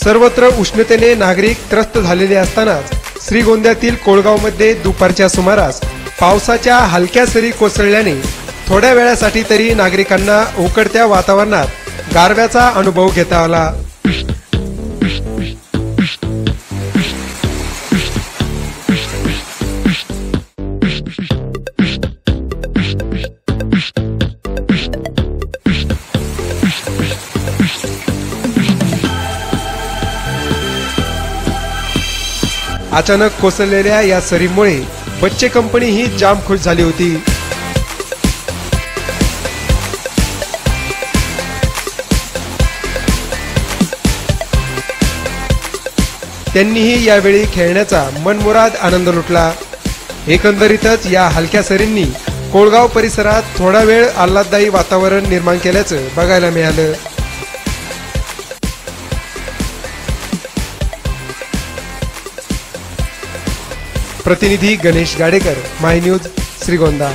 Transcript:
सर्वत्र उष्णतेने नागरिक त्रस्त झालेले असतानाच श्रीगोंद्यातील कोळगावमध्ये दुपारच्या सुमारास पावसाच्या हलक्या सरी कोसळल्याने थोड्या वेळासाठी तरी नागरिकांना उकडत्या वातावरणात गारव्याचा अनुभव घेता आला। अचानक कोसळलेल्या या सरीमुळे बच्चे कंपनी ही जाम खुश झाली होती। त्यांनीही यावेळी खेळण्याचा मनमुराद आनंद लुटला। एकंदरीतच या हलक्या सरींनी कोळगाव परिसरात थोडा वेळ आल्हाददायी वातावरण निर्माण केल्याचं बघायला मिळालं। प्रतिनिधी गणेश गाडेकर, माय न्यूज, श्रीगोंदा।